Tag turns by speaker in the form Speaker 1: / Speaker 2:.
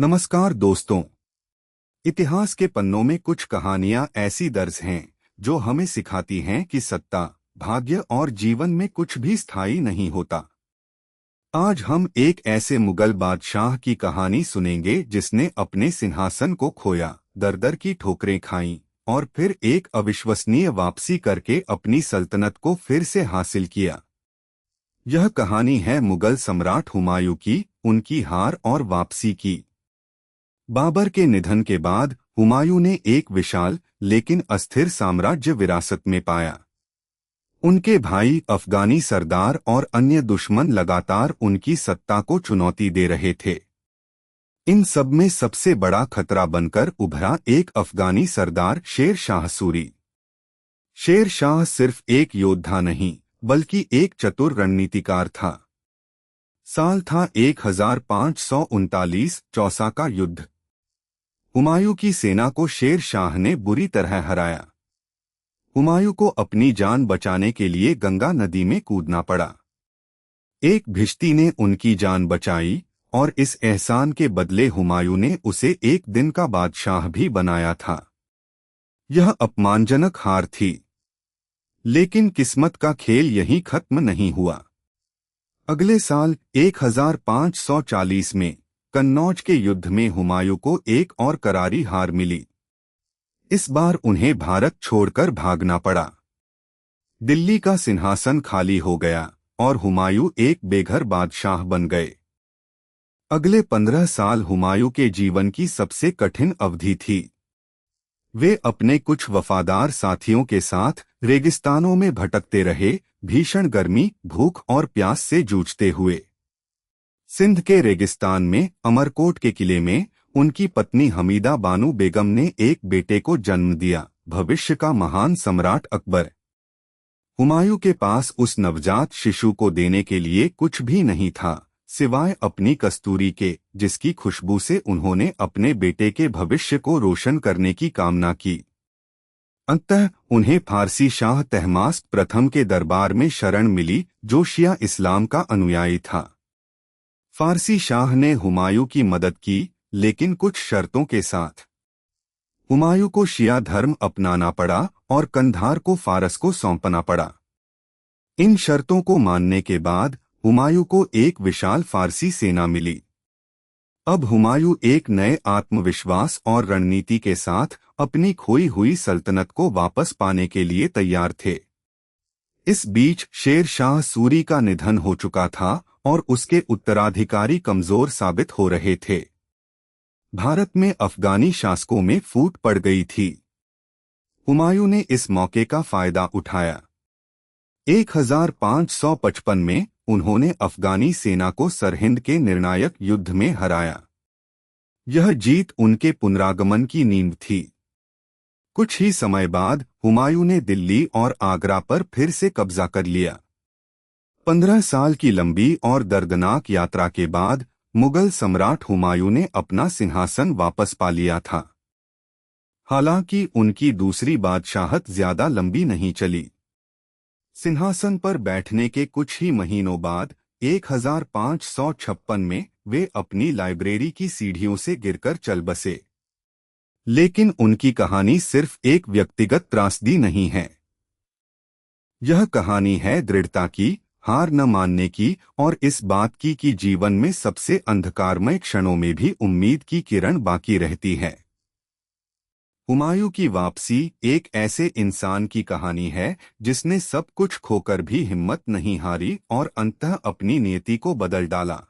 Speaker 1: नमस्कार दोस्तों। इतिहास के पन्नों में कुछ कहानियां ऐसी दर्ज हैं जो हमें सिखाती हैं कि सत्ता, भाग्य और जीवन में कुछ भी स्थायी नहीं होता। आज हम एक ऐसे मुगल बादशाह की कहानी सुनेंगे जिसने अपने सिंहासन को खोया, दर-दर की ठोकरें खाईं और फिर एक अविश्वसनीय वापसी करके अपनी सल्तनत को फिर से हासिल किया। यह कहानी है मुगल सम्राट हुमायूं की, उनकी हार और वापसी की। बाबर के निधन के बाद हुमायूं ने एक विशाल लेकिन अस्थिर साम्राज्य विरासत में पाया। उनके भाई अफगानी सरदार और अन्य दुश्मन लगातार उनकी सत्ता को चुनौती दे रहे थे। इन सब में सबसे बड़ा खतरा बनकर उभरा एक अफगानी सरदार शेर शाह सूरी। शेर शाह सिर्फ एक योद्धा नहीं बल्कि एक चतुर रणनीतिकार था। साल था 1539 चौसा का युद्ध। हुमायूं की सेना को शेर शाह ने बुरी तरह हराया। हुमायूं को अपनी जान बचाने के लिए गंगा नदी में कूदना पड़ा। एक भिश्ती ने उनकी जान बचाई और इस एहसान के बदले हुमायूं ने उसे एक दिन का बादशाह भी बनाया था। यह अपमानजनक हार थी, लेकिन किस्मत का खेल यहीं खत्म नहीं हुआ। अगले साल 1540 में कन्नौज के युद्ध में हुमायूं को एक और करारी हार मिली। इस बार उन्हें भारत छोड़कर भागना पड़ा। दिल्ली का सिंहासन खाली हो गया और हुमायूं एक बेघर बादशाह बन गए। अगले 15 साल हुमायूं के जीवन की सबसे कठिन अवधि थी। वे अपने कुछ वफादार साथियों के साथ रेगिस्तानों में भटकते रहे, भीषण गर्मी, भूख और प्यास से जूझते हुए। सिंध के रेगिस्तान में अमरकोट के किले में उनकी पत्नी हमीदा बानो बेगम ने एक बेटे को जन्म दिया, भविष्य का महान सम्राट अकबर। हुमायूं के पास उस नवजात शिशु को देने के लिए कुछ भी नहीं था सिवाय अपनी कस्तूरी के, जिसकी खुशबू से उन्होंने अपने बेटे के भविष्य को रोशन करने की कामना की। अंततः उन्हें फारसी शाह तहमास्प प्रथम के दरबार में शरण मिली, जो शिया इस्लाम का अनुयायी था। फारसी शाह ने हुमायूं की मदद की, लेकिन कुछ शर्तों के साथ। हुमायूं को शिया धर्म अपनाना पड़ा और कंधार को फारस को सौंपना पड़ा। इन शर्तों को मानने के बाद हुमायूं को एक विशाल फारसी सेना मिली। अब हुमायूं एक नए आत्मविश्वास और रणनीति के साथ अपनी खोई हुई सल्तनत को वापस पाने के लिए तैयार थे। इस बीच शेर शाह सूरी का निधन हो चुका था और उसके उत्तराधिकारी कमजोर साबित हो रहे थे। भारत में अफगानी शासकों में फूट पड़ गई थी। हुमायूं ने इस मौके का फायदा उठाया। 1555 में उन्होंने अफगानी सेना को सरहिंद के निर्णायक युद्ध में हराया। यह जीत उनके पुनरागमन की नींव थी। कुछ ही समय बाद हुमायूं ने दिल्ली और आगरा पर फिर से कब्जा कर लिया। 15 साल की लंबी और दर्दनाक यात्रा के बाद मुगल सम्राट हुमायूं ने अपना सिंहासन वापस पा लिया था। हालांकि उनकी दूसरी बादशाहत ज्यादा लंबी नहीं चली। सिंहासन पर बैठने के कुछ ही महीनों बाद 1556 में वे अपनी लाइब्रेरी की सीढ़ियों से गिरकर चल बसे। लेकिन उनकी कहानी सिर्फ एक व्यक्तिगत त्रासदी नहीं है। यह कहानी है दृढ़ता की, हार न मानने की और इस बात की कि जीवन में सबसे अंधकारमय क्षणों में भी उम्मीद की किरण बाकी रहती है। हुमायूं की वापसी एक ऐसे इंसान की कहानी है जिसने सब कुछ खोकर भी हिम्मत नहीं हारी और अंततः अपनी नियति को बदल डाला।